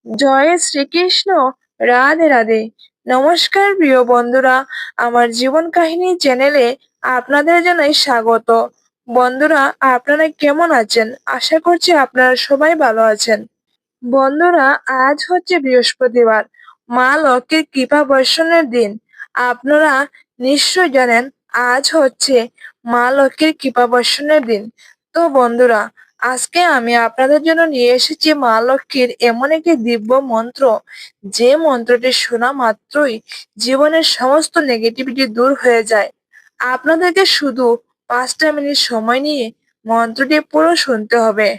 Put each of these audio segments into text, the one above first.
জয় শ্রীকৃষ্ণ। রাধে রাধে। নমস্কার প্রিয় বন্ধুরা, আমার জীবন কাহিনী চ্যানেলে আপনাদের জানাই স্বাগত। বন্ধুরা, আপনারা কেমন আছেন? আশা করছি আপনারা সবাই ভালো আছেন। বন্ধুরা, আজ হচ্ছে বৃহস্পতিবার, মা লক্ষ্মীর কৃপা বর্ষণের দিন। আপনারা নিশ্চয় জানেন আজ হচ্ছে মা লক্ষ্মীর কৃপা বর্ষণের দিন। তো বন্ধুরা, আজকে আমি আপনাদের জন্য নিয়ে এসেছি মা লক্ষ্মীর এমন একটি দিব্য মন্ত্র, যে মন্ত্রটি শোনা মাত্রই জীবনের সমস্ত নেগেটিভিটি দূর হয়ে যায়। আপনাদেরকে শুধু 5টা মিনিট সময় নিয়ে মন্ত্রটি পুরো শুনতে হবে।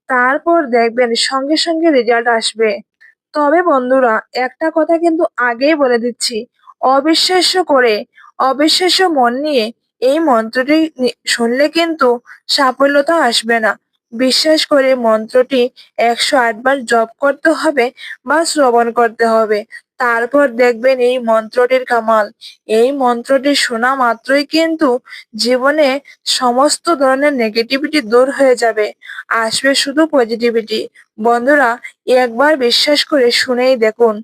তারপর দেখবেন সঙ্গে সঙ্গে রেজাল্ট আসবে। তবে বন্ধুরা, একটা কথা কিন্তু আগেই বলে দিচ্ছি, অবিশ্বাস্য মন নিয়ে এই মন্ত্রটি শুনলে কিন্তু সাফল্যতা আসবে না। বিশ্বাস করে মন্ত্রটি 108 বার জপ করতে হবে বা শ্রবণ করতে হবে। তারপর দেখবেন এই মন্ত্রটির কামাল। এই মন্ত্রটি শোনা মাত্রই কিন্তু জীবনে সমস্ত ধরনের নেগেটিভিটি দূর হয়ে যাবে, আসবে শুধু পজিটিভিটি। বন্ধুরা, একবার বিশ্বাস করে শুনেই দেখুন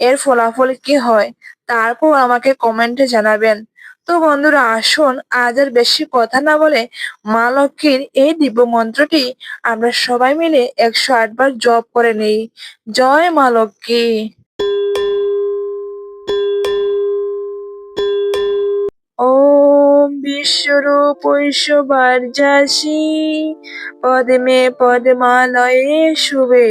এর ফলাফল কি হয়, তারপর আমাকে কমেন্টে জানাবেন। তো বন্ধুরা, আসুন আজ আর বেশি কথা না বলে মা লক্ষ্মীর এই দিব্য মন্ত্রটি আমরা সবাই মিলে 108 বার জপ করে নেই। জয় মা লক্ষ্মী। ওম বিশ্বরূপ ঐশ্বর্যাসি পদ্মে পদ্মালয়ে শুভে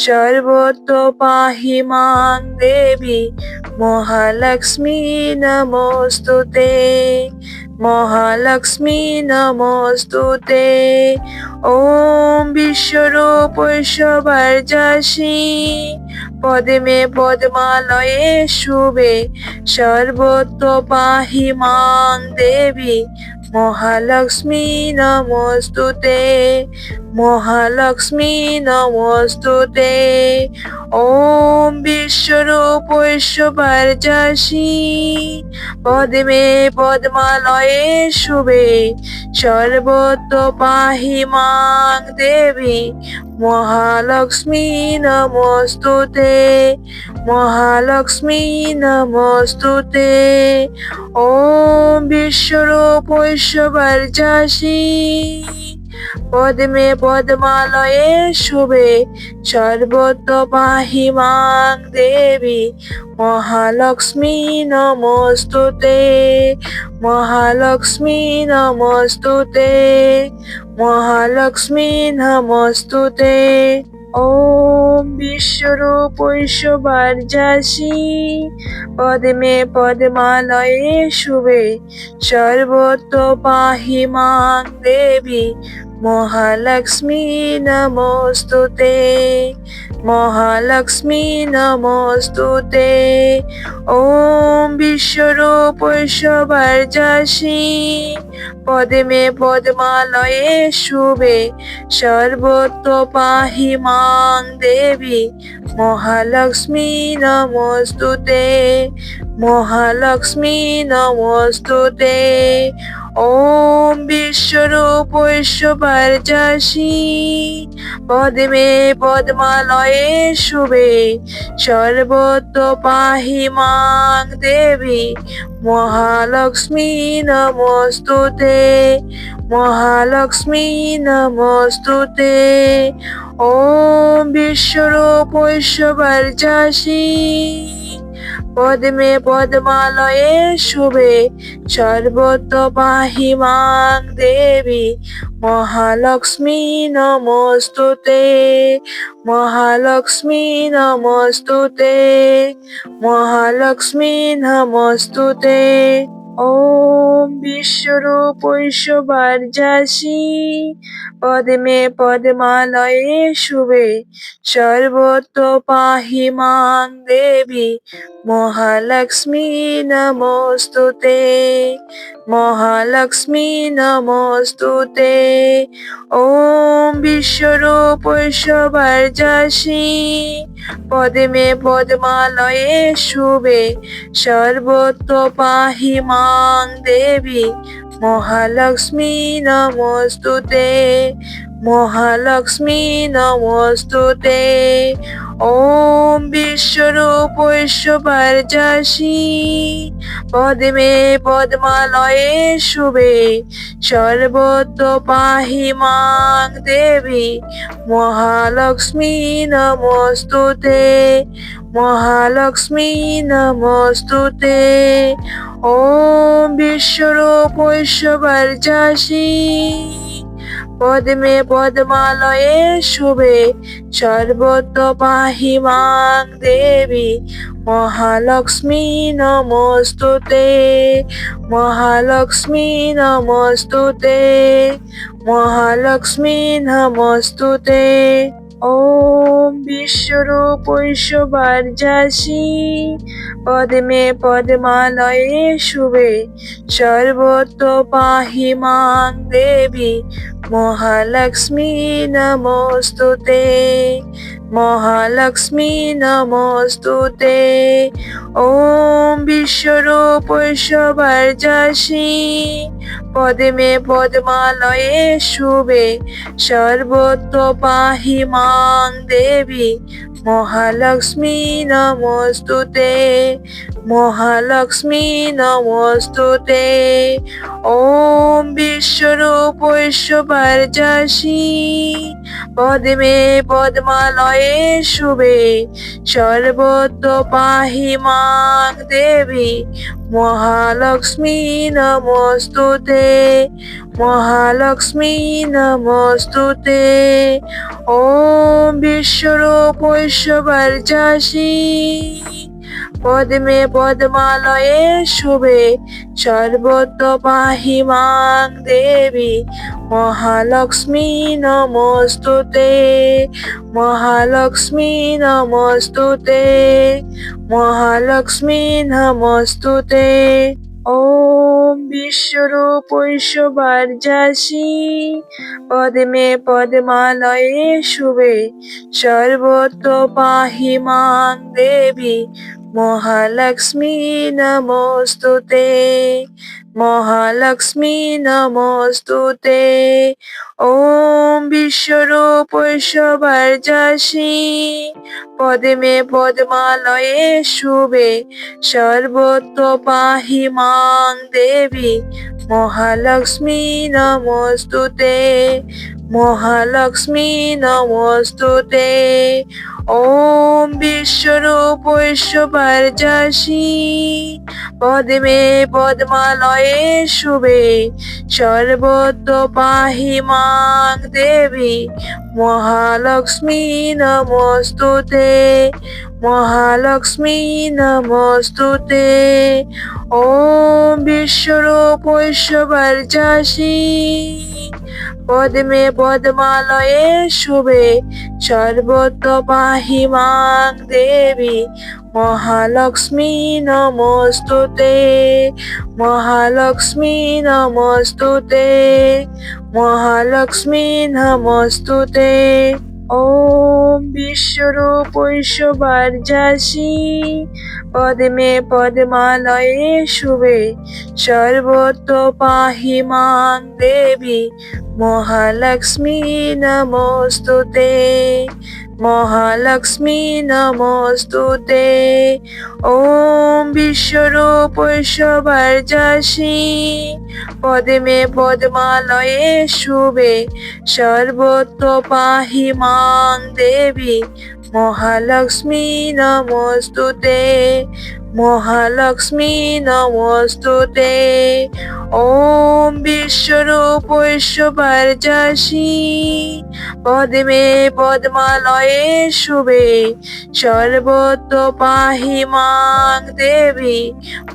সর্বত্র পাহি মাং দেবী মহালক্ষ্মী নমস্তুতে। মহালক্ষ্মী নমস্তুতে। ওম বিশ্বরূপ ঐশ্বর্যাসি পদ্মে পদ্মালয়ে শুভে সর্বত্র পাহি মাং দেবী মহালক্ষ্মী নমস্তুতে। মহালক্ষ্মী নমস্তুতে। ওম বিশ্বরূপ ঐশ্বর্যাসি পদ্মে পদ্মালয়ে শুভে সর্বত্র পাহি মাং দেবী মহালক্ষ্মী নমস্তুতে। মহালক্ষ্মী নমস্তুতে। ওম বিশ্বরূপ ঐশ্বর্যাসি পদ্মে পদ্মালয়ে শুভে সর্বত্র পাহি মাং দেবী মহালক্ষ্মী নমস্তুতে। মহালক্ষ্মী নমস্তুতে। মহালক্ষ্মী নমস্তুতে। ওম বিশ্বরূপ ঐশ্বর্যাসি পদ্মে পদ্মালয়ে শুভে সর্বত্র পাহি মাং দেবী মহালক্ষ্মী নমস্তুতে। মহালক্ষ্মী নমস্তুতে। ওম বিশ্বরূপ ঐশ্বর্যাসি পদ্মে পদ্মালয়ে শুভে সর্বত্র পাহি মাং দেবী মহালক্ষ্মী নমস্তুতে। মহালক্ষ্মী নমস্তুতে। ওম বিশ্বরূপ ঐশ্বর্যাসি পদ্মে পদ্মালয়ে শুভে সর্বত্র পাহি মাং দেবী মহালক্ষ্মী নমস্তুতে। মহালক্ষ্মী নমস্তুতে। ওম বিশ্বরূপ ঐশ্বর্যাসি পদ্মে পদ্মালয়ে শুভে সর্বত্র পাহি মাং দেবী মহালক্ষ্মী নমস্তুতে। মহালক্ষ্মী নমস্তুতে। মহালক্ষ্মী নমস্তুতে। ওম বিশ্বরূপ ঐশ্বর্যাসি পদ্মে পদ্মালয়ে শুভে সর্বত্র পাহি মাং দেবী মহালক্ষ্মী নমস্তুতে। মহালক্ষ্মী নমস্তুতে। ওম বিশ্বরূপ ঐশ্বর্যাসি পদ্মে পদ্মালয়ে শুভে সর্বত্র পাহি মাং দেবী মহালক্ষ্মী নমস্তুতে। মহালক্ষ্মী নমস্তুতে। ওম বিশ্বরূপ ঐশ্বর্যাসী পদ্মে পদ্মালয়ে শুভে সর্বত্র পাহি মাং দেবী মহালক্ষ্মী নমস্তুতে মহালক্ষ্মী নমস্তুতে। ওম বিশ্বরূপ ঐশ্বর্যাসী পদ্মে পদ্মালয়ে শুভে সর্বত্র পাহি মাং দেবী মহালক্ষ্মী নমস্তুতে মহালক্ষ্মী নমস্তুতে মহালক্ষ্মী নমস্তুতে। ওম বিশ্বরূপ ঐশ্বর্যাসী পদ্মে পদ্মালয়ে শুভে সর্বত্র পাহি মাং দেবী মহালক্ষ্মী নমস্তুতে মহালক্ষ্মী নমস্তুতে। ওম বিশ্বরূপ ঐশ্বর্যাসী পদ্মে পদ্মালয়ে শুভে সর্বত্র পাহি মাং দেবী মহালক্ষ্মী নমস্তুতে মহালক্ষ্মী নমস্তুতে। ওম বিশ্বরূপ ঐশ্বর্যাসী পদ্মে পদ্মালয়ে শুভে সর্বত্র পাহি মাং দেবী মহালক্ষ্মী নমস্তুতে মহালক্ষ্মী নমস্তুতে। ওম বিশ্বরূপ ঐশ্বর্যাসী পদ্মে পদ্মালয়ে শুভে সর্বত্র পাহি মাং দেবী মহালক্ষ্মী নমস্তুতে মহালক্ষ্মী নমস্তুতে মহালক্ষ্মী নমস্তুতে। ওম বিশ্বরূপ ঐশ্বর্যাসী পদ্মে পদ্মালয়ে শুভে সর্বত্র পাহি মাং দেবী মহালক্ষ্মী নমস্তুতে মহালক্ষ্মী নমস্তুতে। ওম বিশ্বরূপ ঐশ্বর্যাসী পদ্মে পদ্মালয়ে শুভে সর্বত্র পাহি মাং দেবী মহালক্ষ্মী নমস্তুতে মহালক্ষ্মী নমস্তুতে। ওম বিশ্বরূপ ঐশ্বর্যাসী পদ্মে পদ্মালয়ে শুভে সর্বত্র পাহি মাং দেবী মহালক্ষ্মী নমস্তুতে মহালক্ষ্মী নমস্তুতে। ওম বিশ্বরূপ ঐশ্বর্যাসী পদ্মে পদ্মালয়ে শুভে সর্বত্র পাহি মাং দেবী মহালক্ষ্মী নমস্তুতে মহালক্ষ্মী নমস্তুতে মহালক্ষ্মী নমস্তুতে। ওম বিশ্বরূপ ঐশ্বর্যাসী পদ্মে পদ্মালয়ে শুভে সর্বত্র পাহি মাং দেবী মহালক্ষ্মী নমস্তুতে মহালক্ষ্মী নমস্তুতে। ওম বিশ্বরূপ ঐশ্বর্যাসী পদ্মে পদ্মালয়ে শুভে সর্বত্র পাহি মাং দেবী মহালক্ষ্মী নমস্তুতে মহালক্ষ্মী নমস্তুতে। ওম বিশ্বরূপ ঐশ্বর্যাসী পদ্মে পদ্মালয়ে শুভে সর্বত্র পাহি মাং দেবী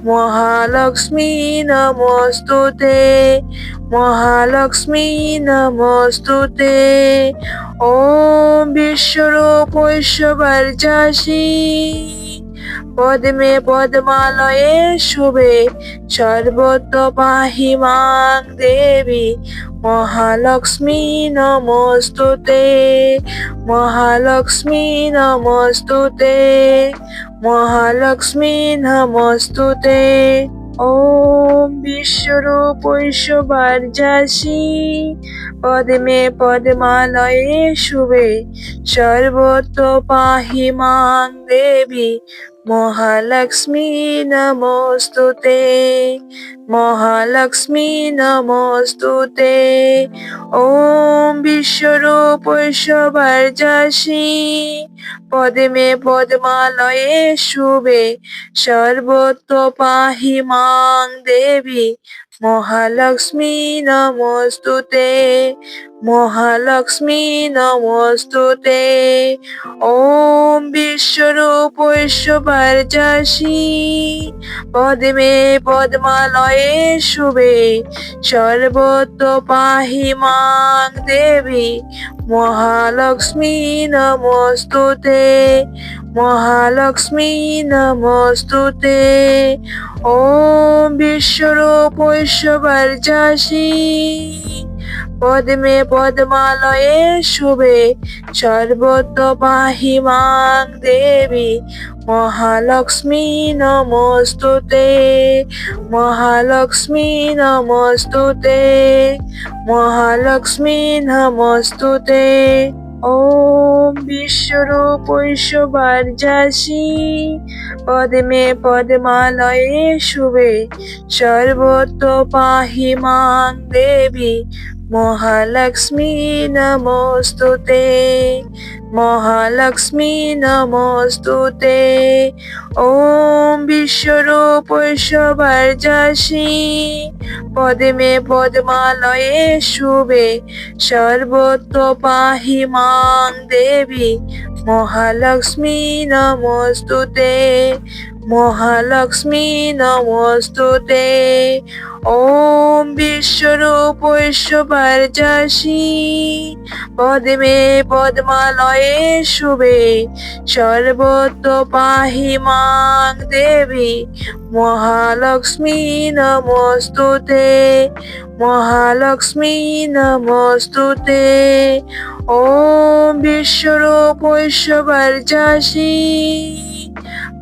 মহালক্ষ্মী নমস্তুতে মহালক্ষ্মী নমস্তুতে। ওম বিশ্বরূপ ঐশ্বর্যাসী পদ্মে পদ্মালয়ে শুভে সর্বত্র পাহি মাং দেবী মহালক্ষ্মী নমস্তুতে মহালক্ষ্মী নমস্তুতে মহালক্ষ্মী নমস্তুতে। ওম বিশ্বরূপ ঐশ্বর্যাসী পদ্মে পদ্মালয়ে শুভে সর্বত্র পাহি মাং দেবী মহালক্ষ্মী নমস্তুতে। মহালক্ষ্মী নমস্তুতে। ওম বিশ্বরূপ ঐশ্বর্যাসী পদ্মে পদ্মালয়ে শুভে সর্বত্র পাহি মাং দেবী মহালক্ষ্মী নমস্তুতে। মহালক্ষ্মী নমস্তুতে। ওম বিশ্বরূপ ঐশ্বর্যাসী পদ্মে পদ্মালয়ে শুভে সর্বত্র পাহি মাং দেবী মহালক্ষ্মী নমস্তুতে। মহালক্ষ্মী নমস্তুতে। ওম বিশ্বরূপ ঐশ্বর্যাসী পদ্মে পদ্মালয়ে শুভে সর্বত্র পাহি মাং দেবী মহালক্ষ্মী নমস্তুতে। মহালক্ষ্মী নমস্তুতে। মহালক্ষ্মী নমস্তুতে। ওম বিশ্বরূপ ঐশ্বর্যাসী পদ্মে পদ্মালয়ে শুভে সর্বত্র পাহি মাং দেবী মহালক্ষ্মী নমস্তুতে। মহালক্ষ্মী নমস্তুতে। ওম বিশ্বরূপ ঐশ্বর্যাসী পদ্মে পদ্মালয়ে শুভে সর্বত্র পাহি মাং দেবী মহালক্ষ্মী নমস্তুতে। মহালক্ষ্মী নমস্তুতে। ওম বিশ্বরূপ ঐশ্বর্যাসী পদ্মে পদ্মালয়ে শুভে সর্বত্র পাহি মাং দেবী মহালক্ষ্মী নমস্তুতে। মহালক্ষ্মী নমস্তুতে। ওম বিশ্বরূপ ঐশ্বর্যাসী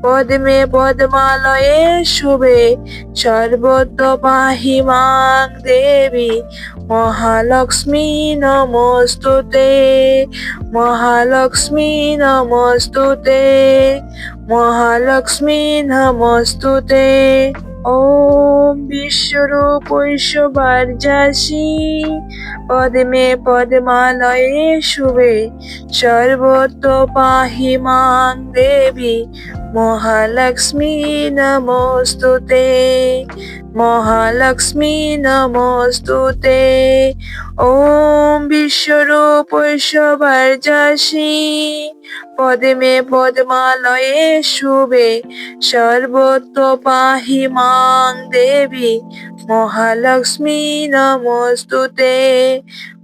পদ্মে পদ্মালয়ে শুভে সর্বত্র পাহি মাং দেবী মহালক্ষ্মী নমস্তুতে। মহালক্ষ্মী নমস্তুতে। মহালক্ষ্মী নমস্তুতে। ওম বিশ্বরূপ ঐশ্বর্যাসী পদ্মে পদ্মালয়ে শুভে সর্বত্র পাহি মাং দেবী মহালক্ষ্মী নমস্তুতে। মহালক্ষ্মী নমস্তুতে। ওম বিশ্বরূপ ঐশ্বর্যাসী পদ্মে পদ্মালয়ে শুভে সর্বত্র পাহি মাং দেবী মহালক্ষ্মী নমস্তুতে।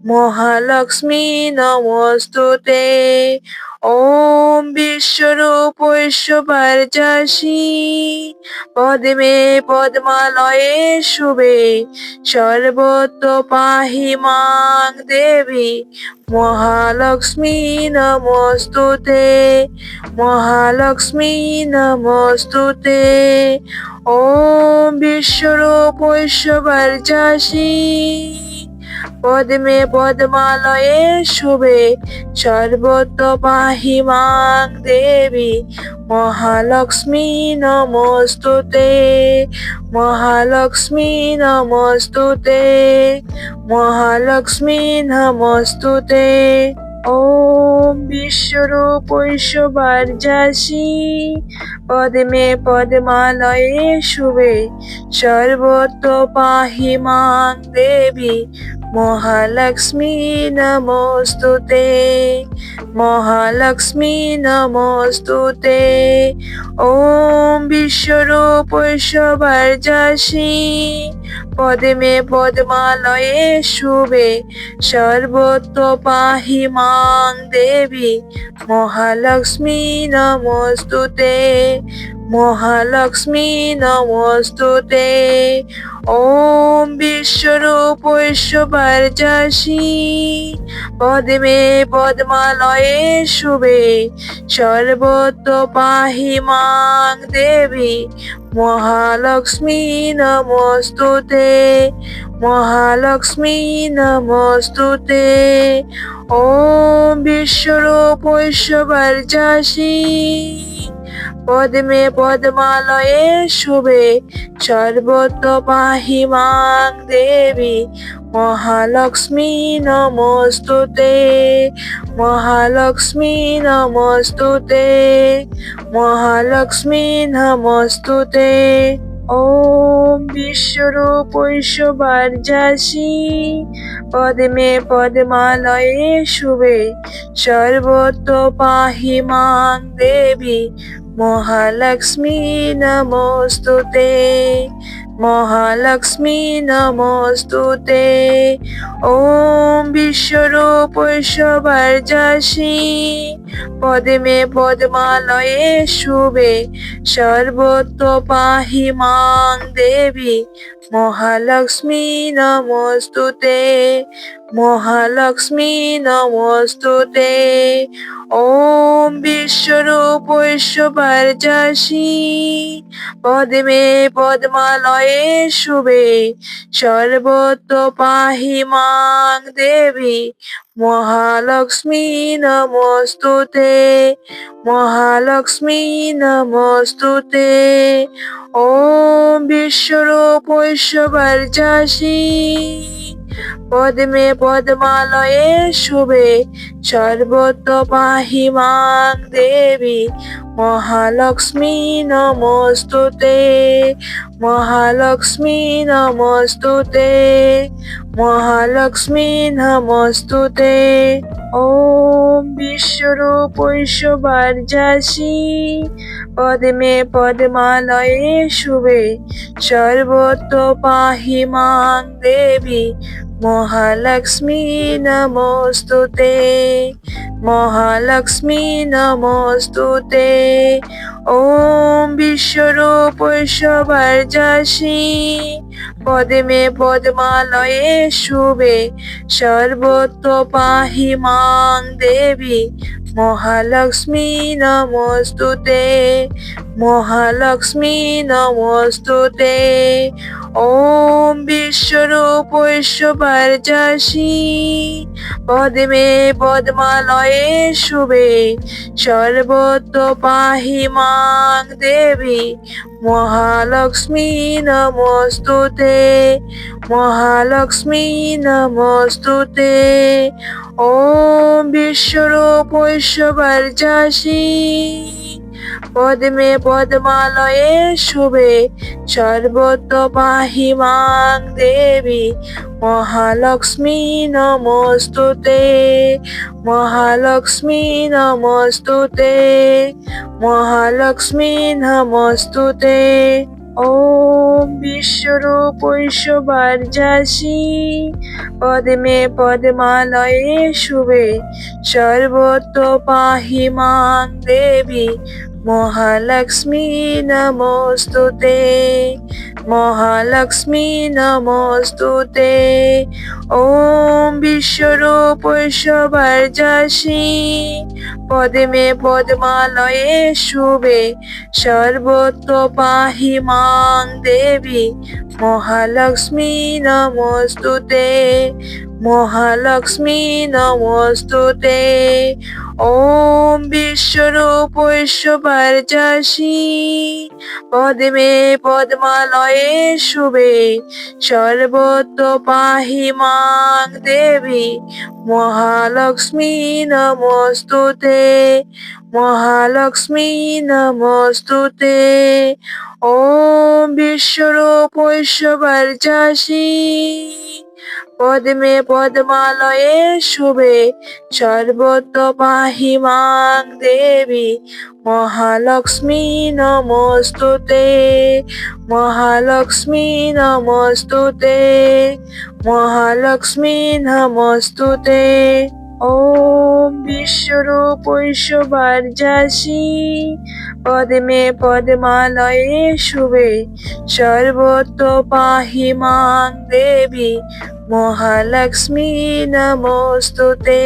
মহালক্ষ্মী নমস্তুতে। ওম বিশ্বরূপ ঐশ্বর্যাসী পদ্মে পদ্মালয়ে শুভে সর্বত্র পাহি মাং দেবী মহালক্ষ্মী নমস্তুতে। মহালক্ষ্মী নমস্তুতে। ওম বিশ্বরূপ ঐশ্বর্যাসী পদ্মে পদ্মালয়ে শুভে সর্বত্র পাহি মাং দেবী মহালক্ষ্মী নমস্তুতে। মহালক্ষ্মী নমস্তুতে। মহালক্ষ্মী নমস্তুতে। ওম বিশ্বরূপ ঐশ্বর্যাসী পদ্মে পদ্মালয়ে শুভে সর্বত্র পাহি মাং দেবী মহালক্ষ্মী নমস্তুতে। মহালক্ষ্মী নমস্তুতে। ওম বিশ্বরূপ ঐশ্বর্যাসী পদ্মে পদ্মালয়ে শুভে সর্বত্র পাহি মাং দেবী মহালক্ষ্মী নমস্তুতে। মহালক্ষ্মী নমস্তুতে। ওম বিশ্বরূপ ঐশ্বর্যাসী পদ্মে পদ্মালয়ে শুভে সর্বত্র পাহি মাং দেবী মহালক্ষ্মী নমস্তুতে মহালক্ষ্মী নমস্তুতে। ওম বিশ্বরূপ ঐশ্বর্যাসী পদ্মে পদ্মালয়ে শুভে সর্বত্র পাহি মাং দেবী মহালক্ষ্মী নমস্তুতে মহালক্ষ্মী নমস্তুতে মহালক্ষ্মী নমস্তুতে। ওম বিশ্বরূপ ঐশ্বর্যাসী পদ্মে পদ্মালয়ে শুভে সর্বত্র পাহি মাং দেবী মহালক্ষ্মী নমস্তুতে মহালক্ষ্মী নমস্তুতে। ওম বিশ্বরূপ ঐশ্বর্যাসী পদ্মে পদ্মালয়ে শুভে সর্বত্র পাহি মাং দেবী মহালক্ষ্মী নমস্তুতে মহালক্ষ্মী নমস্তুতে। ওম বিশ্বরূপ ঐশ্বর্যাসী পদ্মে পদ্মালয়ে শুভে সর্বত্র পাহি মাং দেবী মহালক্ষ্মী নমস্তুতে মহালক্ষ্মী নমস্তুতে। ওম বিশ্বরূপ ঐশ্বর্যাসী পদ্মে পদ্মালয়ে শুভে সর্বত্র পাহি মাং দেবী মহালক্ষ্মী নমস্তুতে মহালক্ষ্মী নমস্তুতে মহালক্ষ্মী নমস্তুতে। ওম বিশ্বরূপ ঐশ্বর্যাসী পদ্মে পদ্মালয়ে শুভে সর্বত্র পাহি মাং দেবী মহালক্ষ্মী নমস্তুতে মহালক্ষ্মী নমস্তুতে। ওম বিশ্বরূপ ঐশ্বর্যাসী পদ্মে পদ্মালয়ে শুভে সর্বত্র পাহি মাং দেবী মহালক্ষ্মী নমস্তুতে মহালক্ষ্মী নমস্তুতে। ওম বিশ্বরূপ ঐশ্বর্যাসী পদ্মে পদ্মালয়ে শুভে সর্বত্র পাহি মাং দেবী মহালক্ষ্মী নমস্তুতে মহালক্ষ্মী নমস্তুতে। ওম বিশ্বরূপ ঐশ্বর্যাসী পদ্মে পদ্মালয়ে শুভে সর্বত্র পাহি মাং দেবী মহালক্ষ্মী নমস্তুতে মহালক্ষ্মী নমস্তুতে মহালক্ষ্মী নমস্তুতে। ওম বিশ্বরূপ ঐশ্বর্যাসী পদ্মে পদ্মালয়ে শুভে সর্বত্র পাহি মাং দেবী মহালক্ষ্মী নমস্তুতে মহালক্ষ্মী নমস্তুতে। ওম বিশ্বরূপ ঐশ্বর্যাসী পদ্মে পদ্মালয়ে শুভে সর্বত্র পাহি মাং দেবী মহালক্ষ্মী নমস্তুতে মহালক্ষ্মী নমস্তুতে। ওম বিশ্বরূপ ঐশ্বর্যাসী পদ্মে পদ্মালয়ে শুভে সর্বত্র পাহি মাং দেবী মহালক্ষ্মী নমস্তুতে মহালক্ষ্মী নমস্তুতে। ওম বিশ্বরূপ ঐশ্বর্যাসী পদ্মে পদ্মালয়ে শুভে সর্বত্র পাহি মাং দেবী মহালক্ষ্মী নমস্তুতে মহালক্ষ্মী নমস্তুতে মহালক্ষ্মী নমস্তুতে। ওম বিশ্বরূপ ঐশ্বর্যাসি পদ্মে পদ্মালয়ে শুভে সর্বত্র পাহি মাং দেবী মহালক্ষ্মী নমস্তুতে।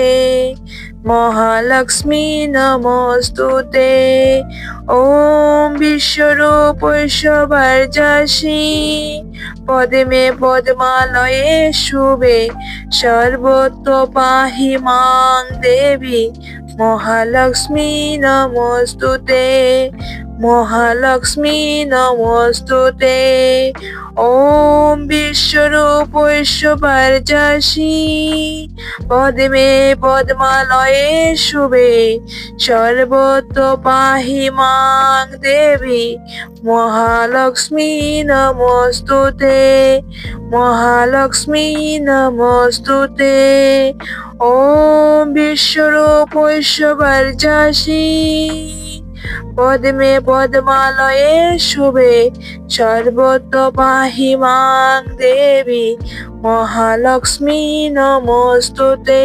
মহালক্ষ্মী নমস্তুতে। ওম বিশ্বরূপ ঐশ্বর্যাসি পদ্মে পদ্মালয়ে শুভে সর্বত্র পাহি মাং দেবী মহালক্ষ্মী নমস্তুতে। মহালক্ষ্মী নমস্তুতে। ওম বিশ্বরূপ ঐশ্বর্যাসি পদ্মে পদ্মালয়ে শুভে সর্বত্র পাহি মাং দেবী মহালক্ষ্মী নমস্তুতে। মহালক্ষ্মী নমস্তুতে। ওম বিশ্বরূপ ঐশ্বর্যাসি পদ্মে পদ্মালয়ে শুভে সর্বত্র পাহি মাং দেবী মহালক্ষ্মী নমস্তুতে।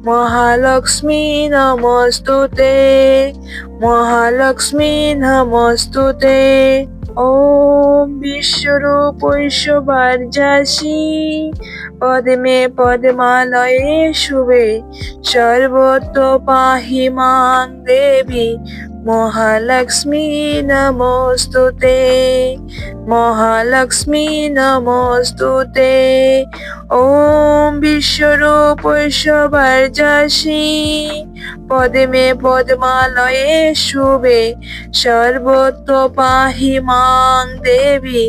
মহালক্ষ্মী নমস্তুতে। মহালক্ষ্মী নমস্তুতে। ওম বিশ্বরূপ ঐশ্বর্যাসি পদ্মে পদ্মালয়ে শুভে সর্বত্র পাহি মাং দেবী মহালক্ষ্মী নমস্তুতে। মহালক্ষ্মী নমস্তুতে। ওম বিশ্বরূপ ঐশ্বর্যাসি পদ্মে পদ্মালয়ে শুভে সর্বত্র পাহি মাং দেবী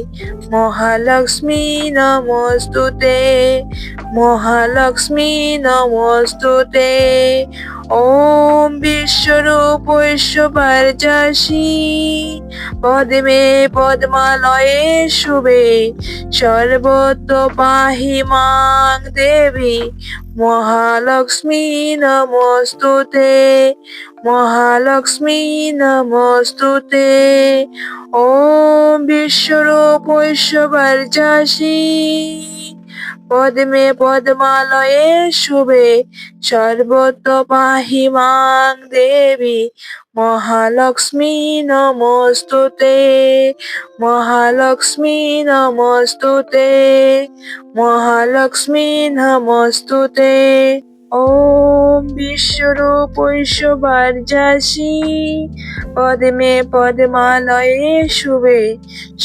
মহালক্ষ্মী নমস্তুতে। মহালক্ষ্মী নমস্তুতে। ওম বিশ্বরূপ ঐশ্বর্যাসি পদ্মে পদ্মালয়ে শুভে সর্বত্র পাহি মাং দেবী মহালক্ষ্মী নমস্তুতে। মহালক্ষ্মী নমস্তুতে। ওম বিশ্বরূপ ঐশ্বর্যাসি পদ্মে পদ্মালয়ে শুভে সর্বত্র পাহি মাং দেবী মহালক্ষ্মী নমস্তুতে। মহালক্ষ্মী নমস্তুতে। মহালক্ষ্মী নমস্তুতে। ওম বিশ্বরূপ ঐশ্বর্যাসি পদ্মে পদ্মালয়ে শুভে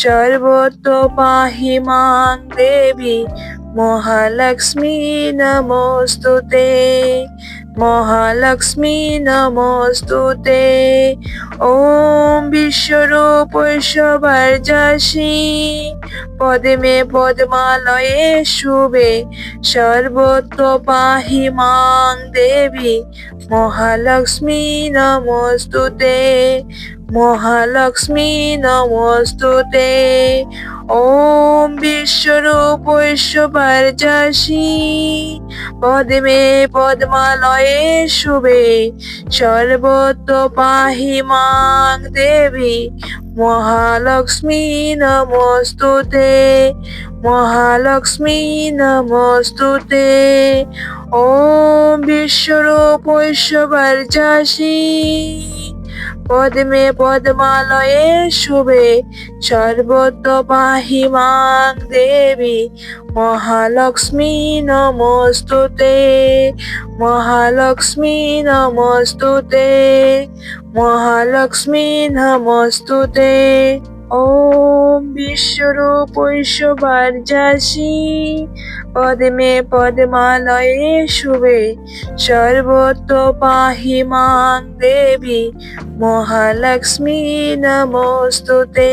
সর্বত্র পাহি মাং দেবী মহালক্ষ্মী নমস্তুতে। মহালক্ষ্মী নমস্তুতে। ওম বিশ্বরূপ ঐশ্বর্যাসি পদ্মে পদ্মালয়ে শুভে সর্বত্র পাহি মাং দেবী মহালক্ষ্মী নমস্তুতে। মহালক্ষ্মী নমস্তুতে। ওম বিশ্বরূপ ঐশ্বর্যাসি পদ্মে পদ্মালয়ে শুভে সর্বত্র পাহি মাং দেবী মহালক্ষ্মী নমস্তুতে। মহালক্ষ্মী নমস্তুতে। ওম বিশ্বরূপ ঐশ্বর্যাসি পদ্মে পদ্মালয়ে শুভে সর্বত্র পাহি মাং দেবী মহালক্ষ্মী নমস্তুতে। মহালক্ষ্মী নমস্তুতে। মহালক্ষ্মী নমস্তুতে। ওম বিশ্বরূপ ঐশ্বর্যাসি পদ্মে পদ্মালয়ে শুভে সর্বত্র পাহি মাং দেবী মহালক্ষ্মী নমস্তুতে।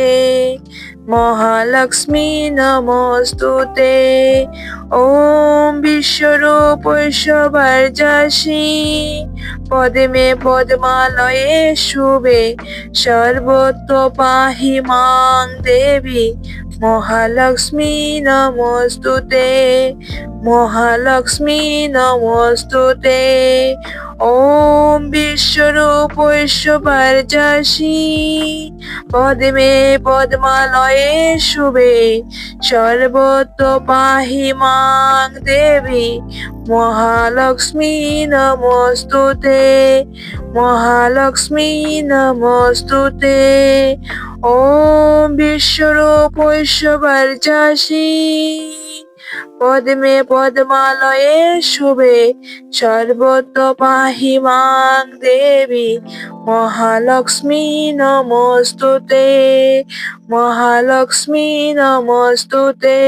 মহালক্ষ্মী নমস্তুতে। ওম বিশ্বরূপ ঐশ্বর্যাসি পদ্মে পদ্মালয়ে শুভে সর্বত্র পাহি মাং দেবী মহালক্ষ্মী নমস্তুতে। মহালক্ষ্মী নমস্তুতে। ওম বিশ্বরূপ ঐশ্বর্যাসী পদ্মে পদ্মালয়ে শুভে সর্বত্র পাহি মাং দেবী মহালক্ষ্মী নমস্তুতে মহালক্ষ্মী নমস্তুতে। ওম বিশ্বরূপ ঐশ্বর্যাসী পদ্মে পদ্মালয়ে শুভে সর্বত্র পাহি মাং দেবী মহালক্ষ্মী নমস্তুতে মহালক্ষ্মী নমস্তুতে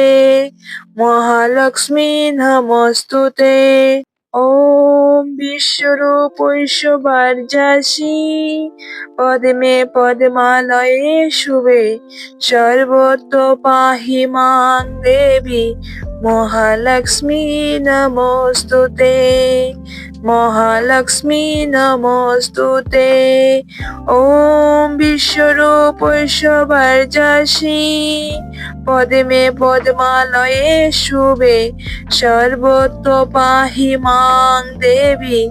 মহালক্ষ্মী নমস্তুতে। ওম বিশ্বরূপ ঐশ্বর্যাসী পদ্মে পদ্মালয়ে শুভে সর্বত্র পাহি মাং দেবী মহালক্ষ্মী নমস্তুতে মহালক্ষ্মী নমস্তুতে। ওম বিশ্বরূপ ঐশ্বর্যাসী পদ্মে পদ্মালয়ে শুভে সর্বত্র পাহি মাং দেবী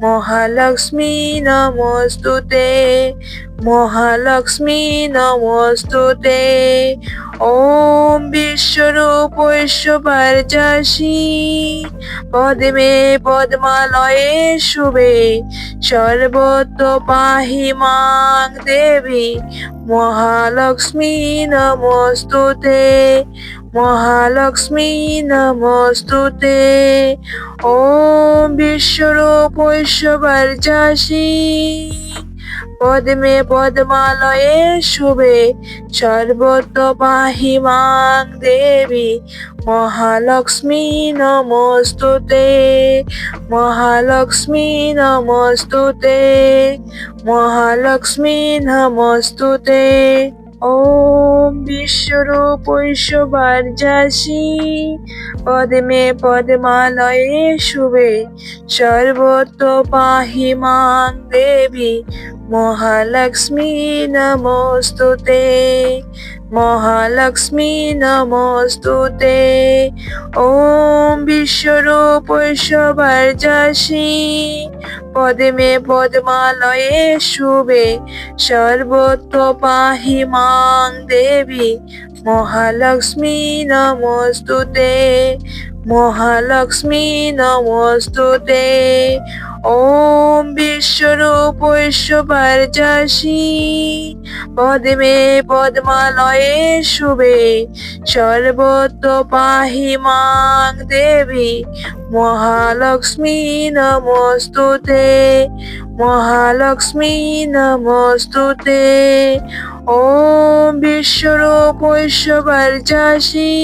মহালক্ষ্মী নমস্তুতে মহালক্ষ্মী নমস্তুতে। ওম বিশ্বরূপ ঐশ্বর্যাসী পদ্মে পদ্মালয়ে শুভে সর্বত্র পাহি মাং দেবী মহালক্ষ্মী নমস্তুতে মহালক্ষ্মী নমস্তুতে। ওম বিশ্বরূপ ঐশ্বর্যাসী পদ্মে পদ্মালয়ে শুভে সর্বত্র পাহি মাং দেবী মহালক্ষ্মী নমস্তুতে মহালক্ষ্মী নমস্তুতে মহালক্ষ্মী নমস্তুতে। ওম বিশ্বরূপ ঐশ্বর্যাসী পদ্মে পদ্মালয়ে শুভে সর্বত্র পাহি মাং দেবী মহালক্ষ্মী নমস্তুতে মহালক্ষ্মী নমস্তুতে। ওম বিশ্বরূপ ঐশ্বর্যাসী পদ্মে পদ্মালয়ে শুভে সর্বত্র পাহি মাং দেবী মহালক্ষ্মী নমস্তুতে মহালক্ষ্মী নমস্তুতে। ওম বিশ্বরূপ ঐশ্বর্যাসী পদ্মে পদ্মালয়ে শুভে সর্বত্র পাহি মাং দেবী মহালক্ষ্মী নমস্তুতে মহালক্ষ্মী নমস্তুতে। ওম বিশ্বরূপ ঐশ্বর্যাসী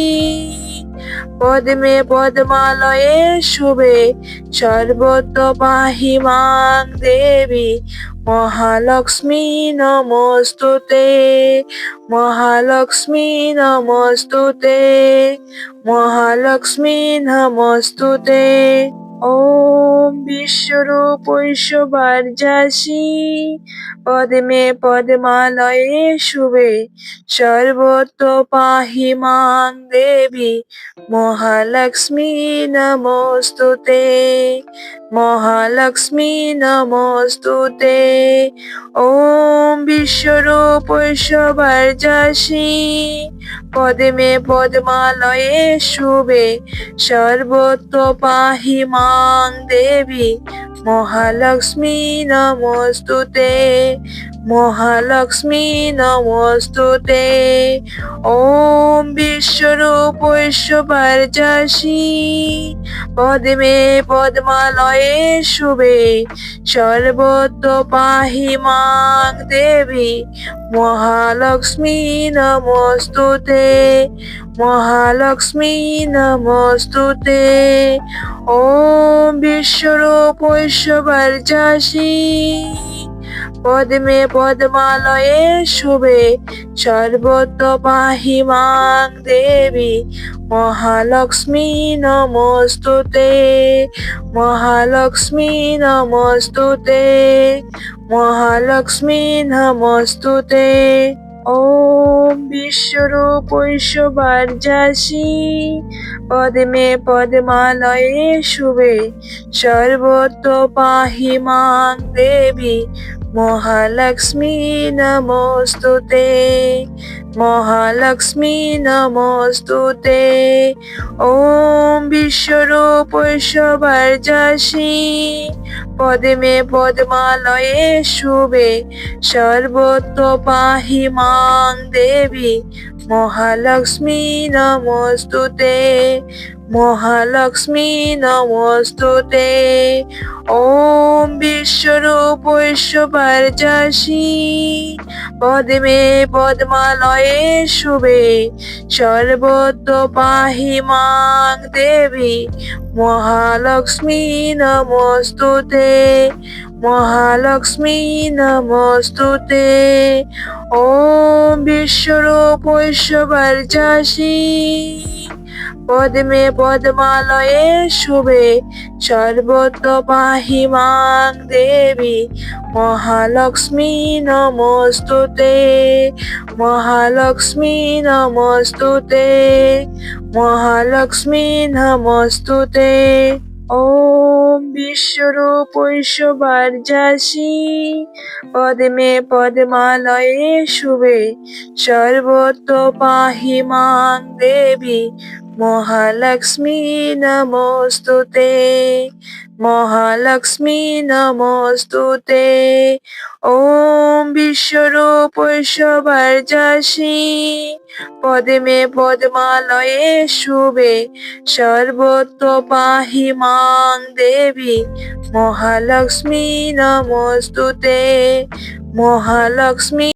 পদ্মে পদ্মালয়ে শুভে সর্বত্র পাহি মাং দেবী মহালক্ষ্মী নমস্তুতে মহালক্ষ্মী নমস্তুতে মহালক্ষ্মী নমস্তুতে। ওম বিশ্বরূপ ঐশ্বর্যাসী পদ্মে পদ্মালয়ে শুভে সর্বত্র পাহি মাং দেবী মহালক্ষ্মী নমস্তুতে মহালক্ষ্মী নমস্তুতে। ওম বিশ্বরূপ ঐশ্বর্যাসী পদ্মে পদ্মালয়ে শুভে সর্বত্র পাহি মাং দেবী মহালক্ষ্মী নমস্তুতে মহালক্ষ্মী নমস্তুতে। ওম বিশ্বরূপ ঐশ্বর্যাসী পদ্মে পদ্মালয়ে শুভে সর্বত্র পাহি মাং দেবী মহালক্ষ্মী নমস্তুতে মহালক্ষ্মী নমস্তুতে। ওম বিশ্বরূপ ঐশ্বর্যাসী পদ্মে পদ্মালয়ে শুভে সর্বত্র পাহি মাং দেবী মহালক্ষ্মী নমস্তুতে মহালক্ষ্মী নমস্তুতে মহালক্ষ্মী নমস্তুতে। ওম বিশ্বরূপ ঐশ্বর্যাসী পদ্মে পদ্মালয়ে শুভে সর্বত্র পাহি মাং দেবী মহালক্ষ্মী নমস্তুতে মহালক্ষ্মী নমস্তুতে। ওম বিশ্বরূপ ঐশ্বর্যাসী পদ্মে পদ্মালয়ে শুভে সর্বত্র পাহি মাং দেবী মহালক্ষ্মী নমস্তুতে মহালক্ষ্মী নমস্তুতে। ওম বিশ্বরূপ ঐশ্বর্যাসী পদ্মে পদ্মালয়ে শুভে সর্বত্র পাহি মাং দেবী মহালক্ষ্মী নমস্তুতে মহালক্ষ্মী নমস্তুতে। ওম বিশ্বরূপ ঐশ্বর্যাসী পদ্মে পদ্মালয়ে শুভে সর্বত্র পাহি মাং দেবী মহালক্ষ্মী নমস্তুতে মহালক্ষ্মী নমস্তুতে মহালক্ষ্মী নমস্তুতে। ওম বিশ্বরূপ ঐশ্বর্যাসী পদ্মে পদ্মালয়ে শুভে সর্বত্র পাহি মাং দেবী মহালক্ষ্মী নমস্তুতে মহালক্ষ্মী নমস্তুতে। ওম বিশ্বরূপ ঐশ্বর্যাসী পদ্মে পদ্মালয়ে শুভে সর্বত্র পাহি মাং দেবী মহালক্ষ্মী নমস্তুতে মহালক্ষ্মী